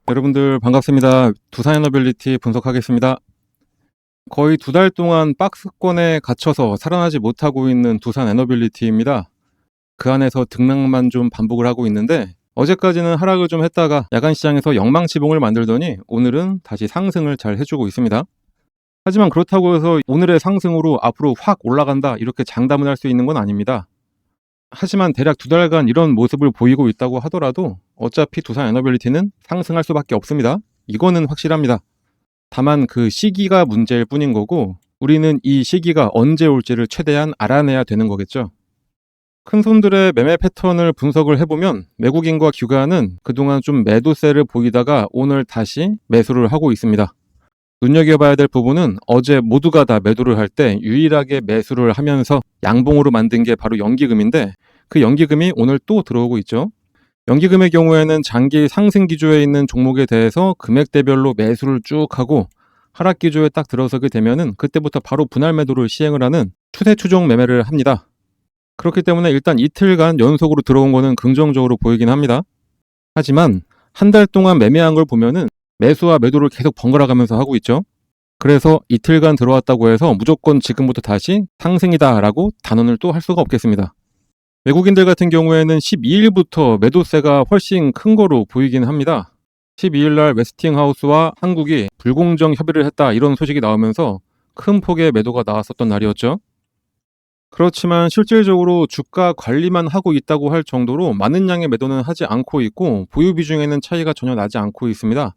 여러분들 반갑습니다. 두산에너빌리티 분석하겠습니다. 거의 2달 동안 박스권에 갇혀서 살아나지 못하고 있는 두산에너빌리티입니다. 그 안에서 등락만 좀 반복을 하고 있는데 어제까지는 하락을 좀 했다가 야간 시장에서 영망치봉을 만들더니 오늘은 다시 상승을 잘 해주고 있습니다. 하지만 그렇다고 해서 오늘의 상승으로 앞으로 확 올라간다 이렇게 장담을 할 수 있는 건 아닙니다. 하지만 대략 2달간 이런 모습을 보이고 있다고 하더라도 어차피 두산에너빌리티는 상승할 수밖에 없습니다. 이거는 확실합니다. 다만 그 시기가 문제일 뿐인 거고 우리는 이 시기가 언제 올지를 최대한 알아내야 되는 거겠죠. 큰손들의 매매 패턴을 분석을 해보면 외국인과 기관은 그동안 좀 매도세를 보이다가 오늘 다시 매수를 하고 있습니다. 눈여겨봐야 될 부분은 어제 모두가 다 매도를 할 때 유일하게 매수를 하면서 양봉으로 만든 게 바로 연기금인데 그 연기금이 오늘 또 들어오고 있죠. 연기금의 경우에는 장기 상승 기조에 있는 종목에 대해서 금액대별로 매수를 쭉 하고 하락 기조에 딱 들어서게 되면은 그때부터 바로 분할 매도를 시행을 하는 추세 추종 매매를 합니다. 그렇기 때문에 일단 이틀간 연속으로 들어온 거는 긍정적으로 보이긴 합니다. 하지만 한 달 동안 매매한 걸 보면은 매수와 매도를 계속 번갈아 가면서 하고 있죠. 그래서 이틀간 들어왔다고 해서 무조건 지금부터 다시 상승이다 라고 단언을 또 할 수가 없겠습니다. 외국인들 같은 경우에는 12일부터 매도세가 훨씬 큰 거로 보이긴 합니다. 12일 날 웨스팅하우스와 한국이 불공정 협의를 했다 이런 소식이 나오면서 큰 폭의 매도가 나왔었던 날이었죠. 그렇지만 실질적으로 주가 관리만 하고 있다고 할 정도로 많은 양의 매도는 하지 않고 있고 보유 비중에는 차이가 전혀 나지 않고 있습니다.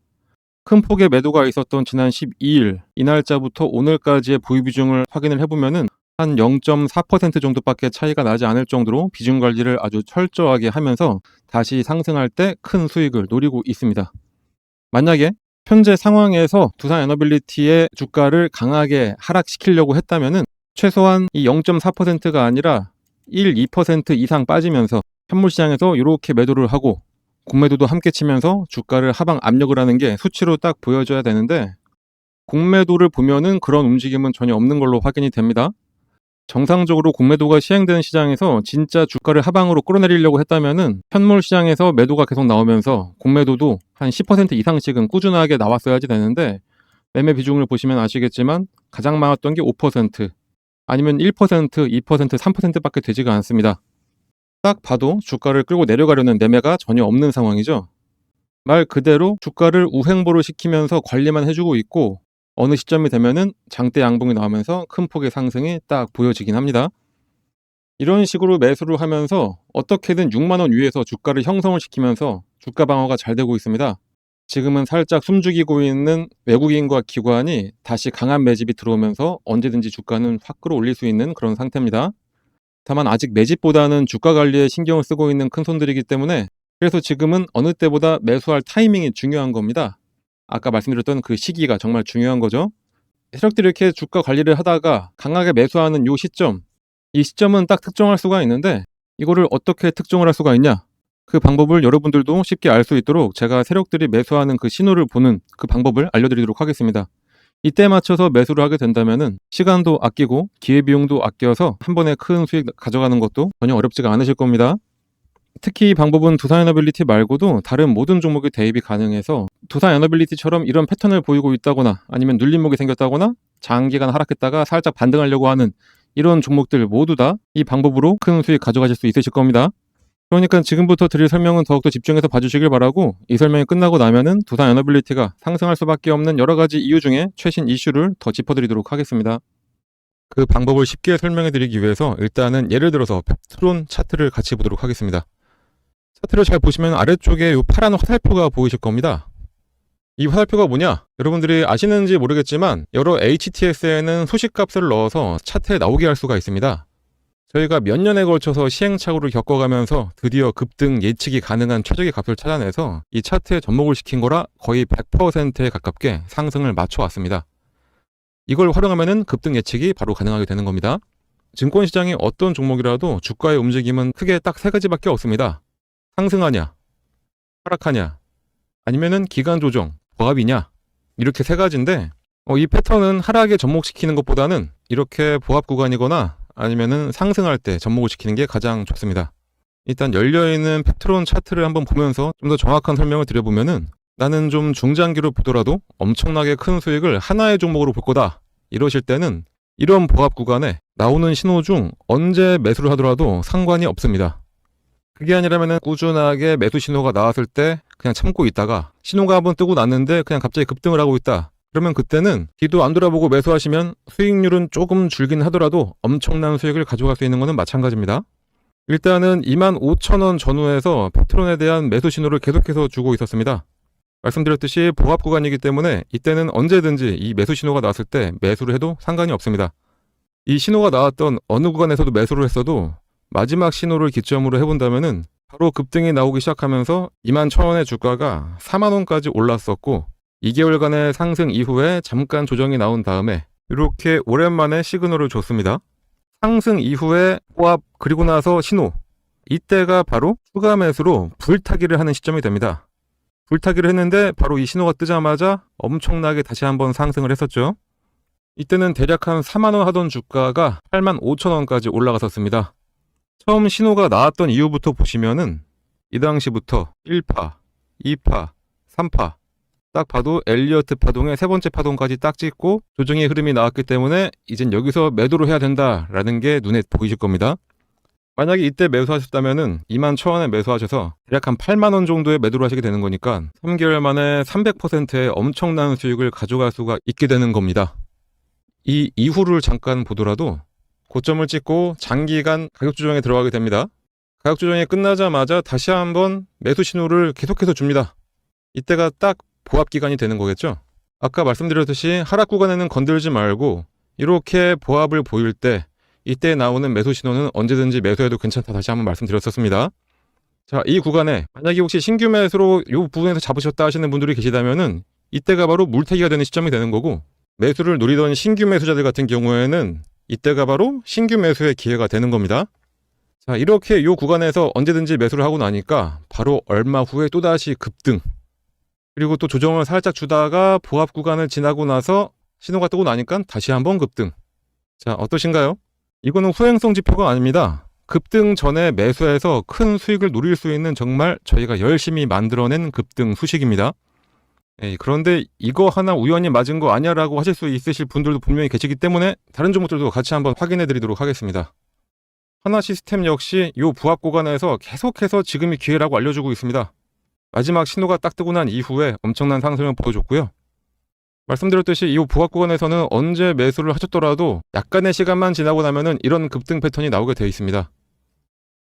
큰 폭의 매도가 있었던 지난 12일 이 날짜부터 오늘까지의 보유 비중을 확인을 해보면은 한 0.4% 정도밖에 차이가 나지 않을 정도로 비중 관리를 아주 철저하게 하면서 다시 상승할 때 큰 수익을 노리고 있습니다. 만약에 현재 상황에서 두산에너빌리티의 주가를 강하게 하락시키려고 했다면은 최소한 이 0.4%가 아니라 1, 2% 이상 빠지면서 현물시장에서 이렇게 매도를 하고 공매도도 함께 치면서 주가를 하방 압력을 하는 게 수치로 딱 보여져야 되는데 공매도를 보면은 그런 움직임은 전혀 없는 걸로 확인이 됩니다. 정상적으로 공매도가 시행되는 시장에서 진짜 주가를 하방으로 끌어내리려고 했다면은 현물 시장에서 매도가 계속 나오면서 공매도도 한 10% 이상씩은 꾸준하게 나왔어야지 되는데 매매 비중을 보시면 아시겠지만 가장 많았던 게 5% 아니면 1%, 2%, 3%밖에 되지가 않습니다. 딱 봐도 주가를 끌고 내려가려는 매매가 전혀 없는 상황이죠. 말 그대로 주가를 우행보를 시키면서 관리만 해주고 있고 어느 시점이 되면은 장대 양봉이 나오면서 큰 폭의 상승이 딱 보여지긴 합니다. 이런 식으로 매수를 하면서 어떻게든 6만원 위에서 주가를 형성을 시키면서 주가 방어가 잘 되고 있습니다. 지금은 살짝 숨죽이고 있는 외국인과 기관이 다시 강한 매집이 들어오면서 언제든지 주가는 확 끌어올릴 수 있는 그런 상태입니다. 다만 아직 매집보다는 주가 관리에 신경을 쓰고 있는 큰손들이기 때문에 그래서 지금은 어느 때보다 매수할 타이밍이 중요한 겁니다. 아까 말씀드렸던 그 시기가 정말 중요한 거죠. 세력들이 이렇게 주가 관리를 하다가 강하게 매수하는 이 시점, 이 시점은 딱 특정할 수가 있는데 이거를 어떻게 특정을 할 수가 있냐? 그 방법을 여러분들도 쉽게 알 수 있도록 제가 세력들이 매수하는 그 신호를 보는 그 방법을 알려드리도록 하겠습니다. 이때 맞춰서 매수를 하게 된다면은 시간도 아끼고 기회비용도 아껴서 한 번에 큰 수익 가져가는 것도 전혀 어렵지가 않으실 겁니다. 특히 이 방법은 두산에너빌리티 말고도 다른 모든 종목에 대입이 가능해서 두산에너빌리티처럼 이런 패턴을 보이고 있다거나 아니면 눌림목이 생겼다거나 장기간 하락했다가 살짝 반등하려고 하는 이런 종목들 모두 다 이 방법으로 큰 수익 가져가실 수 있으실 겁니다. 그러니까 지금부터 드릴 설명은 더욱더 집중해서 봐주시길 바라고 이 설명이 끝나고 나면은 두산에너빌리티가 상승할 수밖에 없는 여러 가지 이유 중에 최신 이슈를 더 짚어드리도록 하겠습니다. 그 방법을 쉽게 설명해 드리기 위해서 일단은 예를 들어서 펩트론 차트를 같이 보도록 하겠습니다. 차트를 잘 보시면 아래쪽에 이 파란 화살표가 보이실 겁니다. 이 화살표가 뭐냐? 여러분들이 아시는지 모르겠지만 여러 HTS에는 소식값을 넣어서 차트에 나오게 할 수가 있습니다. 저희가 몇 년에 걸쳐서 시행착오를 겪어가면서 드디어 급등 예측이 가능한 최적의 값을 찾아내서 이 차트에 접목을 시킨 거라 거의 100%에 가깝게 상승을 맞춰왔습니다. 이걸 활용하면 급등 예측이 바로 가능하게 되는 겁니다. 증권시장의 어떤 종목이라도 주가의 움직임은 크게 딱 세 가지밖에 없습니다. 상승하냐, 하락하냐, 아니면은 기간 조정, 보합이냐, 이렇게 세 가지인데 이 패턴은 하락에 접목시키는 것보다는 이렇게 보합 구간이거나 아니면은 상승할 때 접목을 시키는 게 가장 좋습니다. 일단 열려있는 펩트론 차트를 한번 보면서 좀 더 정확한 설명을 드려보면은 나는 좀 중장기로 보더라도 엄청나게 큰 수익을 하나의 종목으로 볼 거다 이러실 때는 이런 보합 구간에 나오는 신호 중 언제 매수를 하더라도 상관이 없습니다. 그게 아니라면 꾸준하게 매수 신호가 나왔을 때 그냥 참고 있다가 신호가 한번 뜨고 났는데 그냥 갑자기 급등을 하고 있다. 그러면 그때는 뒤도 안 돌아보고 매수하시면 수익률은 조금 줄긴 하더라도 엄청난 수익을 가져갈 수 있는 것은 마찬가지입니다. 일단은 25,000원 전후에서 패트론에 대한 매수 신호를 계속해서 주고 있었습니다. 말씀드렸듯이 보합 구간이기 때문에 이때는 언제든지 이 매수 신호가 나왔을 때 매수를 해도 상관이 없습니다. 이 신호가 나왔던 어느 구간에서도 매수를 했어도 마지막 신호를 기점으로 해본다면은 바로 급등이 나오기 시작하면서 21,000원의 주가가 40,000원까지 올랐었고 2개월간의 상승 이후에 잠깐 조정이 나온 다음에 이렇게 오랜만에 시그널을 줬습니다. 상승 이후에 보합 그리고 나서 신호, 이때가 바로 추가 매수로 불타기를 하는 시점이 됩니다. 불타기를 했는데 바로 이 신호가 뜨자마자 엄청나게 다시 한번 상승을 했었죠. 이때는 대략 한 40,000원 하던 주가가 85,000원까지 올라갔었습니다. 처음 신호가 나왔던 이후부터 보시면은 이 당시부터 1파, 2파, 3파 딱 봐도 엘리어트 파동의 세 번째 파동까지 딱 찍고 조정의 흐름이 나왔기 때문에 이젠 여기서 매도를 해야 된다라는 게 눈에 보이실 겁니다. 만약에 이때 매수하셨다면은 21,000원에 매수하셔서 대략 한 80,000원 정도에 매도를 하시게 되는 거니까 3개월 만에 300%의 엄청난 수익을 가져갈 수가 있게 되는 겁니다. 이 이후를 잠깐 보더라도 고점을 찍고 장기간 가격 조정에 들어가게 됩니다. 가격 조정이 끝나자마자 다시 한번 매수 신호를 계속해서 줍니다. 이때가 딱 보합 기간이 되는 거겠죠. 아까 말씀드렸듯이 하락 구간에는 건들지 말고 이렇게 보합을 보일 때 이때 나오는 매수 신호는 언제든지 매수해도 괜찮다 다시 한번 말씀드렸었습니다. 자, 이 구간에 만약에 혹시 신규 매수로 이 부분에서 잡으셨다 하시는 분들이 계시다면은 이때가 바로 물타기가 되는 시점이 되는 거고 매수를 노리던 신규 매수자들 같은 경우에는 이때가 바로 신규 매수의 기회가 되는 겁니다. 자, 이렇게 이 구간에서 언제든지 매수를 하고 나니까 바로 얼마 후에 또다시 급등, 그리고 또 조정을 살짝 주다가 보합 구간을 지나고 나서 신호가 뜨고 나니까 다시 한번 급등. 자, 어떠신가요? 이거는 후행성 지표가 아닙니다. 급등 전에 매수해서 큰 수익을 노릴 수 있는 정말 저희가 열심히 만들어낸 급등 수식입니다. 그런데 이거 하나 우연히 맞은 거 아니야 라고 하실 수 있으실 분들도 분명히 계시기 때문에 다른 종목들도 같이 한번 확인해 드리도록 하겠습니다. 하나 시스템 역시 이 부합 구간에서 계속해서 지금이 기회라고 알려주고 있습니다. 마지막 신호가 딱 뜨고 난 이후에 엄청난 상승을 보여줬고요. 말씀드렸듯이 이 부합 구간에서는 언제 매수를 하셨더라도 약간의 시간만 지나고 나면은 이런 급등 패턴이 나오게 되어 있습니다.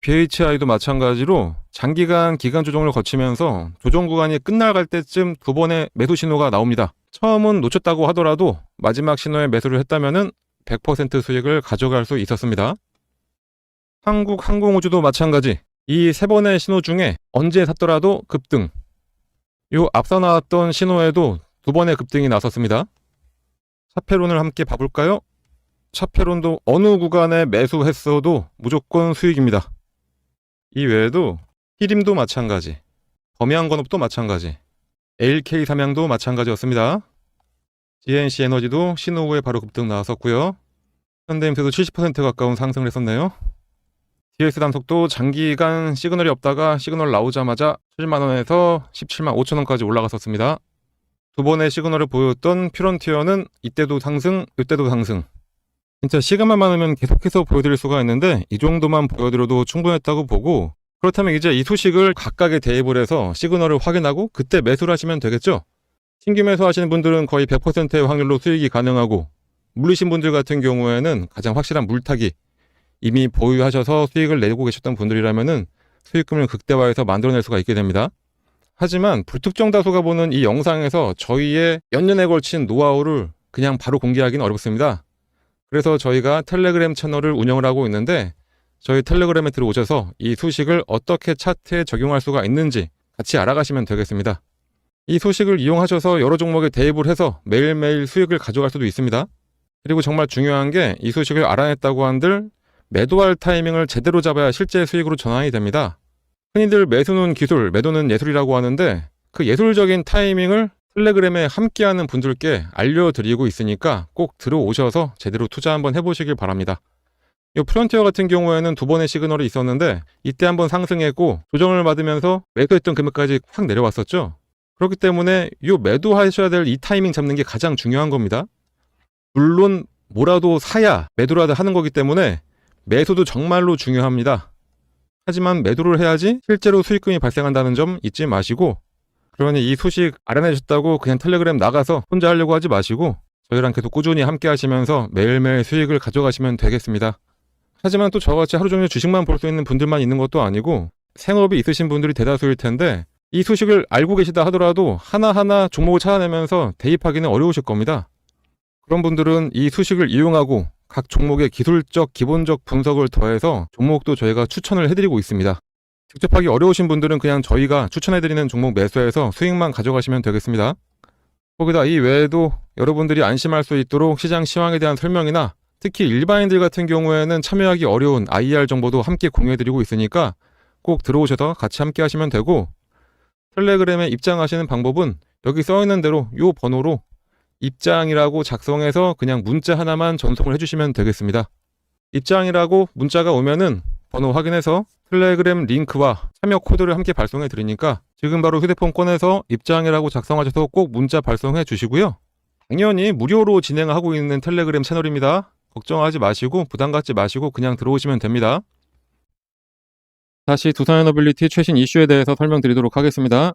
BHI도 마찬가지로 장기간 기간 조정을 거치면서 조정 구간이 끝나갈 때쯤 두 번의 매수 신호가 나옵니다. 처음은 놓쳤다고 하더라도 마지막 신호에 매수를 했다면은 100% 수익을 가져갈 수 있었습니다. 한국항공우주도 마찬가지. 이 세 번의 신호 중에 언제 샀더라도 급등. 요 앞서 나왔던 신호에도 두 번의 급등이 나섰습니다. 차페론을 함께 봐볼까요? 차페론도 어느 구간에 매수했어도 무조건 수익입니다. 이 외에도 히림도 마찬가지, 범양건업도 마찬가지, LK 삼양도 마찬가지였습니다. GNC 에너지도 신호 후에 바로 급등 나왔었고요. 현대임스도 70% 가까운 상승을 했었네요. DS 단속도 장기간 시그널이 없다가 시그널 나오자마자 7만원에서 17만 5천원까지 올라갔었습니다. 두 번의 시그널을 보였던 퓨런티어는 이때도 상승, 이때도 상승. 진짜 시간만 많으면 계속해서 보여드릴 수가 있는데 이 정도만 보여드려도 충분했다고 보고, 그렇다면 이제 이 소식을 각각의 대입을 해서 시그널을 확인하고 그때 매수를 하시면 되겠죠. 신규 매수하시는 분들은 거의 100%의 확률로 수익이 가능하고, 물리신 분들 같은 경우에는 가장 확실한 물타기, 이미 보유하셔서 수익을 내고 계셨던 분들이라면은 수익금을 극대화해서 만들어낼 수가 있게 됩니다. 하지만 불특정 다수가 보는 이 영상에서 저희의 몇 년에 걸친 노하우를 그냥 바로 공개하기는 어렵습니다. 그래서 저희가 텔레그램 채널을 운영을 하고 있는데 저희 텔레그램에 들어오셔서 이 소식을 어떻게 차트에 적용할 수가 있는지 같이 알아가시면 되겠습니다. 이 소식을 이용하셔서 여러 종목에 대입을 해서 매일매일 수익을 가져갈 수도 있습니다. 그리고 정말 중요한 게 이 소식을 알아냈다고 한들 매도할 타이밍을 제대로 잡아야 실제 수익으로 전환이 됩니다. 흔히들 매수는 기술, 매도는 예술이라고 하는데 그 예술적인 타이밍을 텔레그램에 함께하는 분들께 알려드리고 있으니까 꼭 들어오셔서 제대로 투자 한번 해보시길 바랍니다. 이 프론티어 같은 경우에는 두 번의 시그널이 있었는데 이때 한번 상승했고 조정을 받으면서 매수했던 금액까지 확 내려왔었죠. 그렇기 때문에 요 매도하셔야 될 이 타이밍 잡는 게 가장 중요한 겁니다. 물론 뭐라도 사야 매도라도 하는 거기 때문에 매수도 정말로 중요합니다. 하지만 매도를 해야지 실제로 수익금이 발생한다는 점 잊지 마시고, 그러니 이 소식 알아내셨다고 그냥 텔레그램 나가서 혼자 하려고 하지 마시고 저희랑 계속 꾸준히 함께 하시면서 매일매일 수익을 가져가시면 되겠습니다. 하지만 또 저같이 하루 종일 주식만 볼 수 있는 분들만 있는 것도 아니고 생업이 있으신 분들이 대다수일 텐데, 이 소식을 알고 계시다 하더라도 하나하나 종목을 찾아내면서 대입하기는 어려우실 겁니다. 그런 분들은 이 소식을 이용하고 각 종목의 기술적, 기본적 분석을 더해서 종목도 저희가 추천을 해드리고 있습니다. 직접 하기 어려우신 분들은 그냥 저희가 추천해드리는 종목 매수해서 수익만 가져가시면 되겠습니다. 거기다 이 외에도 여러분들이 안심할 수 있도록 시장 시황에 대한 설명이나 특히 일반인들 같은 경우에는 참여하기 어려운 IR 정보도 함께 공유해드리고 있으니까 꼭 들어오셔서 같이 함께 하시면 되고, 텔레그램에 입장하시는 방법은 여기 써있는 대로 이 번호로 입장이라고 작성해서 그냥 문자 하나만 전송을 해주시면 되겠습니다. 입장이라고 문자가 오면은 번호 확인해서 텔레그램 링크와 참여 코드를 함께 발송해 드리니까 지금 바로 휴대폰 꺼내서 입장이라고 작성하셔서 꼭 문자 발송해 주시고요. 당연히 무료로 진행하고 있는 텔레그램 채널입니다. 걱정하지 마시고 부담 갖지 마시고 그냥 들어오시면 됩니다. 다시 두산에너빌리티 최신 이슈에 대해서 설명드리도록 하겠습니다.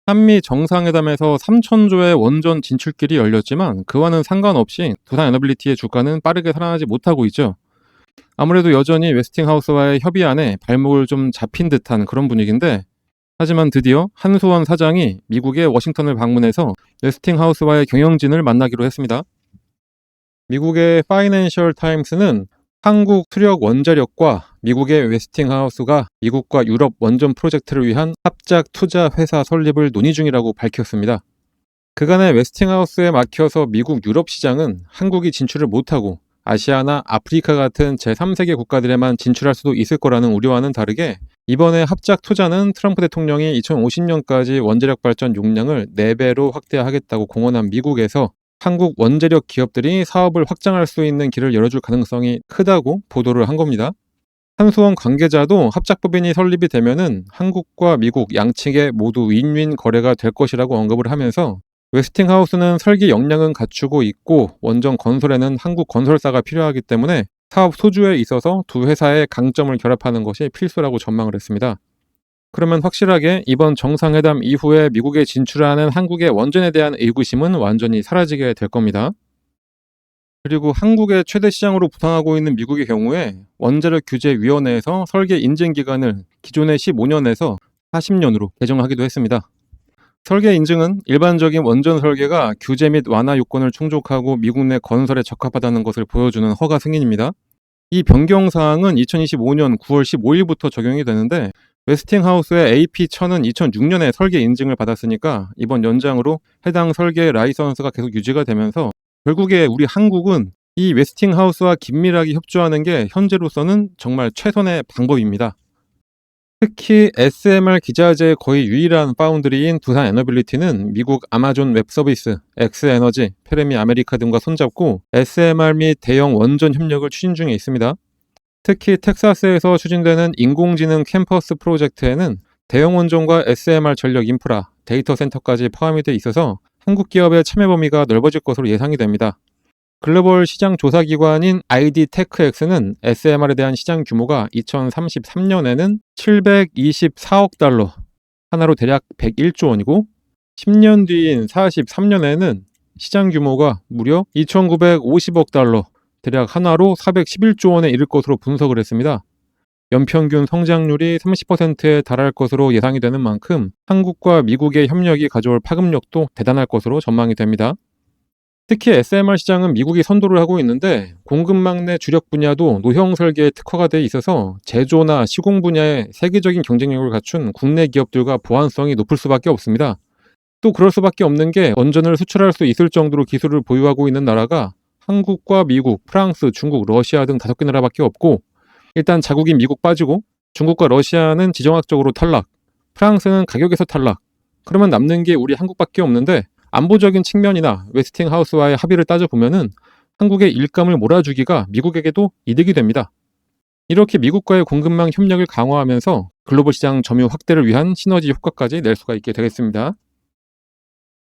한미 정상회담에서 3,000조의 원전 진출길이 열렸지만 그와는 상관없이 두산에너빌리티의 주가는 빠르게 살아나지 못하고 있죠. 아무래도 여전히 웨스팅하우스와의 협의안에 발목을 좀 잡힌 듯한 그런 분위기인데, 하지만 드디어 한수원 사장이 미국의 워싱턴을 방문해서 웨스팅하우스와의 경영진을 만나기로 했습니다. 미국의 파이낸셜 타임스는 한국 수력 원자력과 미국의 웨스팅하우스가 미국과 유럽 원전 프로젝트를 위한 합작 투자 회사 설립을 논의 중이라고 밝혔습니다. 그간의 웨스팅하우스에 막혀서 미국 유럽 시장은 한국이 진출을 못하고 아시아나 아프리카 같은 제3세계 국가들에만 진출할 수도 있을 거라는 우려와는 다르게 이번에 합작 투자는 트럼프 대통령이 2050년까지 원자력 발전 용량을 4배로 확대하겠다고 공언한 미국에서 한국 원자력 기업들이 사업을 확장할 수 있는 길을 열어줄 가능성이 크다고 보도를 한 겁니다. 한수원 관계자도 합작법인이 설립이 되면은 한국과 미국 양측에 모두 윈윈 거래가 될 것이라고 언급을 하면서 웨스팅하우스는 설계 역량은 갖추고 있고 원전 건설에는 한국 건설사가 필요하기 때문에 사업 소주에 있어서 두 회사의 강점을 결합하는 것이 필수라고 전망을 했습니다. 그러면 확실하게 이번 정상회담 이후에 미국에 진출하는 한국의 원전에 대한 의구심은 완전히 사라지게 될 겁니다. 그리고 한국의 최대 시장으로 부상하고 있는 미국의 경우에 원자력 규제위원회에서 설계 인증 기간을 기존의 15년에서 40년으로 개정하기도 했습니다. 설계 인증은 일반적인 원전 설계가 규제 및 완화 요건을 충족하고 미국 내 건설에 적합하다는 것을 보여주는 허가 승인입니다. 이 변경 사항은 2025년 9월 15일부터 적용이 되는데, 웨스팅하우스의 AP1000은 2006년에 설계 인증을 받았으니까 이번 연장으로 해당 설계 라이선스가 계속 유지가 되면서 결국에 우리 한국은 이 웨스팅하우스와 긴밀하게 협조하는 게 현재로서는 정말 최선의 방법입니다. 특히 SMR 기자재의 거의 유일한 파운드리인 두산에너빌리티는 미국 아마존 웹서비스, 엑스에너지, 페레미 아메리카 등과 손잡고 SMR 및 대형 원전 협력을 추진 중에 있습니다. 특히 텍사스에서 추진되는 인공지능 캠퍼스 프로젝트에는 대형 원전과 SMR 전력 인프라, 데이터 센터까지 포함이 돼 있어서 한국 기업의 참여 범위가 넓어질 것으로 예상이 됩니다. 글로벌 시장 조사 기관인 ID테크X는 SMR에 대한 시장 규모가 2033년에는 724억 달러, 하나로 대략 101조 원이고 10년 뒤인 43년에는 시장 규모가 무려 2,950억 달러, 대략 하나로 411조 원에 이를 것으로 분석을 했습니다. 연평균 성장률이 30%에 달할 것으로 예상이 되는 만큼 한국과 미국의 협력이 가져올 파급력도 대단할 것으로 전망이 됩니다. 특히 SMR 시장은 미국이 선도를 하고 있는데 공급망 내 주력 분야도 노형 설계에 특화가 돼 있어서 제조나 시공 분야에 세계적인 경쟁력을 갖춘 국내 기업들과 보완성이 높을 수밖에 없습니다. 또 그럴 수밖에 없는 게 원전을 수출할 수 있을 정도로 기술을 보유하고 있는 나라가 한국과 미국, 프랑스, 중국, 러시아 등 5개 나라밖에 없고, 일단 자국인 미국 빠지고 중국과 러시아는 지정학적으로 탈락, 프랑스는 가격에서 탈락, 그러면 남는 게 우리 한국밖에 없는데 안보적인 측면이나 웨스팅하우스와의 합의를 따져보면은 한국의 일감을 몰아주기가 미국에게도 이득이 됩니다. 이렇게 미국과의 공급망 협력을 강화하면서 글로벌 시장 점유 확대를 위한 시너지 효과까지 낼 수가 있게 되겠습니다.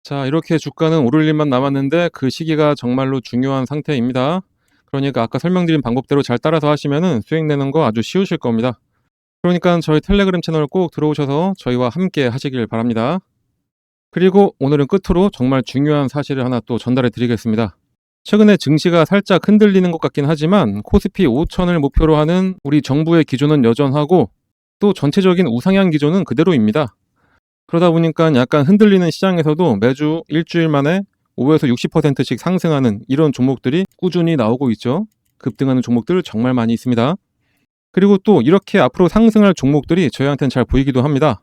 자, 이렇게 주가는 오를 일만 남았는데 그 시기가 정말로 중요한 상태입니다. 그러니까 아까 설명드린 방법대로 잘 따라서 하시면은 수익 내는 거 아주 쉬우실 겁니다. 그러니까 저희 텔레그램 채널 꼭 들어오셔서 저희와 함께 하시길 바랍니다. 그리고 오늘은 끝으로 정말 중요한 사실을 하나 또 전달해 드리겠습니다. 최근에 증시가 살짝 흔들리는 것 같긴 하지만 코스피 5천을 목표로 하는 우리 정부의 기조는 여전하고 또 전체적인 우상향 기조는 그대로입니다. 그러다 보니까 약간 흔들리는 시장에서도 매주 일주일 만에 5에서 60%씩 상승하는 이런 종목들이 꾸준히 나오고 있죠. 급등하는 종목들 정말 많이 있습니다. 그리고 또 이렇게 앞으로 상승할 종목들이 저희한테는 잘 보이기도 합니다.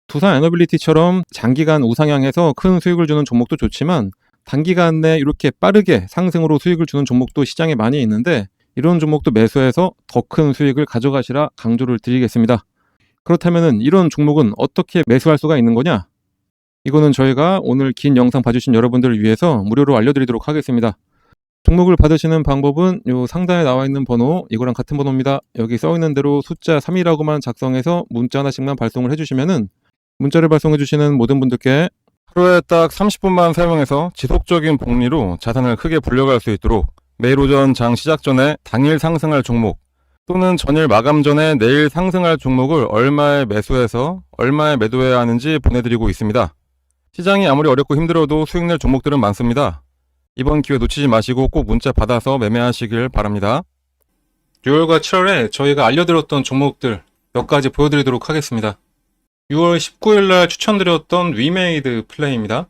두산 에너빌리티처럼 장기간 우상향해서 큰 수익을 주는 종목도 좋지만 단기간 내 이렇게 빠르게 상승으로 수익을 주는 종목도 시장에 많이 있는데 이런 종목도 매수해서 더 큰 수익을 가져가시라 강조를 드리겠습니다. 그렇다면 이런 종목은 어떻게 매수할 수가 있는 거냐? 이거는 저희가 오늘 긴 영상 봐주신 여러분들을 위해서 무료로 알려드리도록 하겠습니다. 종목을 받으시는 방법은 요 상단에 나와 있는 번호, 이거랑 같은 번호입니다. 여기 써 있는 대로 숫자 3이라고만 작성해서 문자 하나씩만 발송을 해주시면은 문자를 발송해주시는 모든 분들께 하루에 딱 30분만 사용해서 지속적인 복리로 자산을 크게 불려갈 수 있도록 매일 오전 장 시작 전에 당일 상승할 종목 또는 전일 마감 전에 내일 상승할 종목을 얼마에 매수해서 얼마에 매도해야 하는지 보내드리고 있습니다. 시장이 아무리 어렵고 힘들어도 수익 낼 종목들은 많습니다. 이번 기회 놓치지 마시고 꼭 문자 받아서 매매하시길 바랍니다. 6월과 7월에 저희가 알려드렸던 종목들 몇 가지 보여드리도록 하겠습니다. 6월 19일 날 추천드렸던 위메이드 플레이입니다.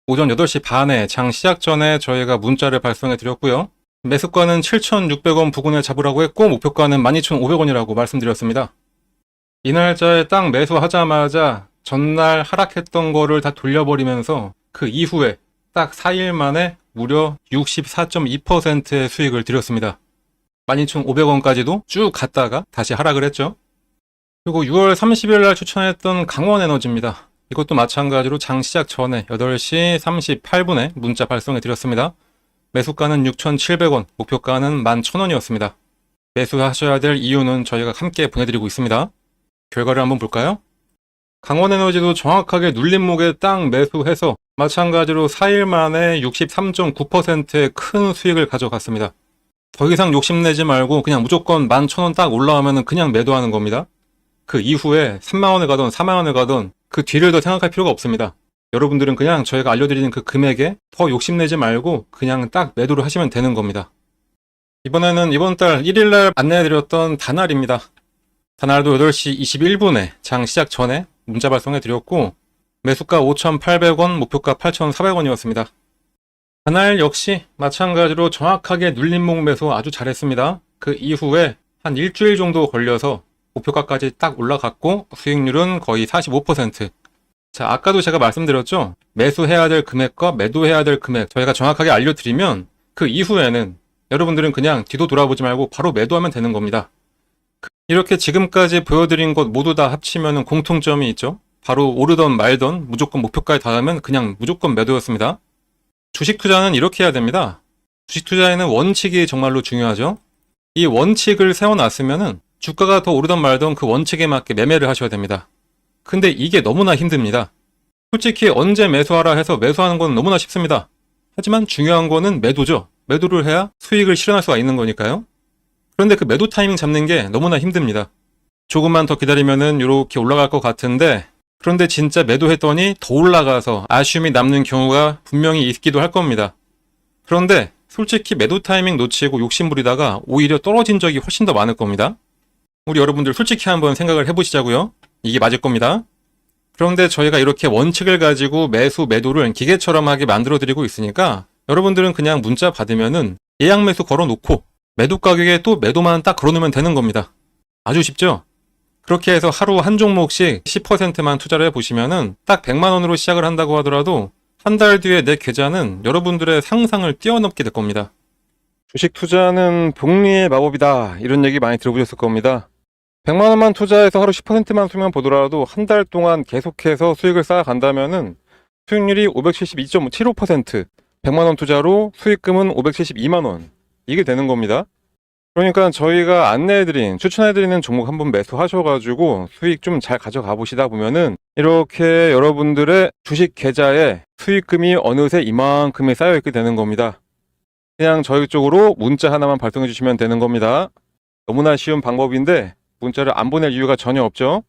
오전 8시 반에 장 시작 전에 저희가 문자를 발송해 드렸고요. 매수가는 7,600원 부근에 잡으라고 했고 목표가는 12,500원이라고 말씀드렸습니다. 이 날짜에 딱 매수하자마자 전날 하락했던 거를 다 돌려버리면서 그 이후에 딱 4일 만에 무려 64.2%의 수익을 드렸습니다. 12,500원까지도 쭉 갔다가 다시 하락을 했죠. 그리고 6월 30일 날 추천했던 강원에너지입니다. 이것도 마찬가지로 장 시작 전에 8시 38분에 문자 발송해 드렸습니다. 매수가는 6,700원, 목표가는 11,000원이었습니다. 매수하셔야 될 이유는 저희가 함께 보내드리고 있습니다. 결과를 한번 볼까요? 강원에너지도 정확하게 눌림목에 딱 매수해서 마찬가지로 4일 만에 63.9%의 큰 수익을 가져갔습니다. 더 이상 욕심내지 말고 그냥 무조건 11,000원 딱 올라오면 그냥 매도하는 겁니다. 그 이후에 3만원에 가던 4만원에 가던 그 뒤를 더 생각할 필요가 없습니다. 여러분들은 그냥 저희가 알려드리는 그 금액에 더 욕심내지 말고 그냥 딱 매도를 하시면 되는 겁니다. 이번에는 이번 달 1일날 안내해드렸던 다날입니다. 다날도 8시 21분에 장 시작 전에 문자 발송해 드렸고 매수가 5,800원, 목표가 8,400원이었습니다. 다날 역시 마찬가지로 정확하게 눌림목 매수 아주 잘했습니다. 그 이후에 한 일주일 정도 걸려서 목표가까지 딱 올라갔고 수익률은 거의 45%. 자, 아까도 제가 말씀드렸죠? 매수해야 될 금액과 매도해야 될 금액 저희가 정확하게 알려드리면 그 이후에는 여러분들은 그냥 뒤도 돌아보지 말고 바로 매도하면 되는 겁니다. 이렇게 지금까지 보여드린 것 모두 다 합치면 공통점이 있죠. 바로 오르던 말던 무조건 목표가에 닿으면 그냥 무조건 매도였습니다. 주식 투자는 이렇게 해야 됩니다. 주식 투자에는 원칙이 정말로 중요하죠. 이 원칙을 세워놨으면 주가가 더 오르던 말던 그 원칙에 맞게 매매를 하셔야 됩니다. 근데 이게 너무나 힘듭니다. 솔직히 언제 매수하라 해서 매수하는 건 너무나 쉽습니다. 하지만 중요한 거는 매도죠. 매도를 해야 수익을 실현할 수가 있는 거니까요. 그런데 그 매도 타이밍 잡는 게 너무나 힘듭니다. 조금만 더 기다리면은 이렇게 올라갈 것 같은데 그런데 진짜 매도했더니 더 올라가서 아쉬움이 남는 경우가 분명히 있기도 할 겁니다. 그런데 솔직히 매도 타이밍 놓치고 욕심부리다가 오히려 떨어진 적이 훨씬 더 많을 겁니다. 우리 여러분들 솔직히 한번 생각을 해보시자고요. 이게 맞을 겁니다. 그런데 저희가 이렇게 원칙을 가지고 매수, 매도를 기계처럼 하게 만들어드리고 있으니까 여러분들은 그냥 문자 받으면은 예약 매수 걸어놓고 매도 가격에 또 매도만 딱 걸어놓으면 되는 겁니다. 아주 쉽죠? 그렇게 해서 하루 한 종목씩 10%만 투자를 해보시면은 딱 100만원으로 시작을 한다고 하더라도 한 달 뒤에 내 계좌는 여러분들의 상상을 뛰어넘게 될 겁니다. 주식 투자는 복리의 마법이다. 이런 얘기 많이 들어보셨을 겁니다. 100만원만 투자해서 하루 10%만 수면 보더라도 한 달 동안 계속해서 수익을 쌓아간다면은 수익률이 572.75%, 100만원 투자로 수익금은 572만원. 이게 되는 겁니다. 그러니까 저희가 추천해드리는 종목 한번 매수하셔가지고 수익 좀 잘 가져가 보시다 보면은 이렇게 여러분들의 주식 계좌에 수익금이 어느새 이만큼이 쌓여있게 되는 겁니다. 그냥 저희 쪽으로 문자 하나만 발송해 주시면 되는 겁니다. 너무나 쉬운 방법인데 문자를 안 보낼 이유가 전혀 없죠.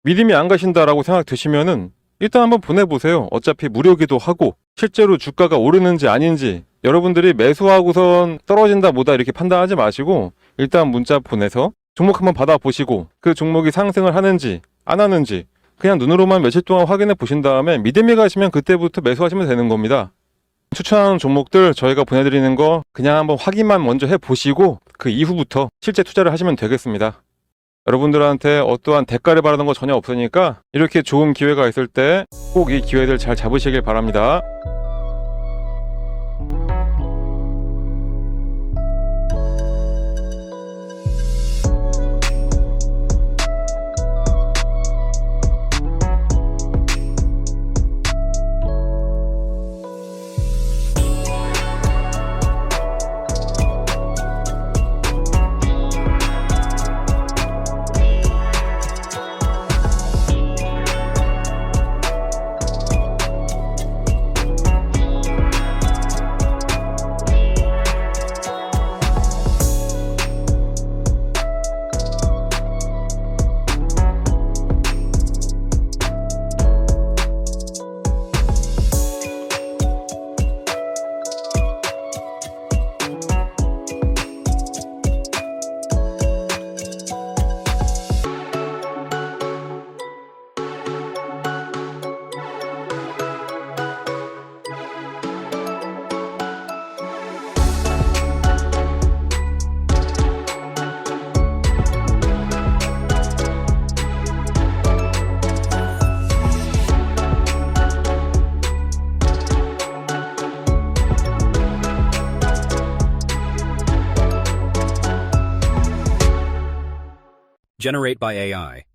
믿음이 안 가신다라고 생각 드시면은 일단 한번 보내보세요. 어차피 무료기도 하고 실제로 주가가 오르는지 아닌지 여러분들이 매수하고선 떨어진다 뭐다 이렇게 판단하지 마시고 일단 문자 보내서 종목 한번 받아보시고 그 종목이 상승을 하는지 안 하는지 그냥 눈으로만 며칠 동안 확인해 보신 다음에 믿음이 가시면 그때부터 매수하시면 되는 겁니다. 추천하는 종목들 저희가 보내드리는 거 그냥 한번 확인만 먼저 해보시고 그 이후부터 실제 투자를 하시면 되겠습니다. 여러분들한테 어떠한 대가를 바라는 거 전혀 없으니까 이렇게 좋은 기회가 있을 때 꼭 이 기회들 잘 잡으시길 바랍니다. Generate by AI.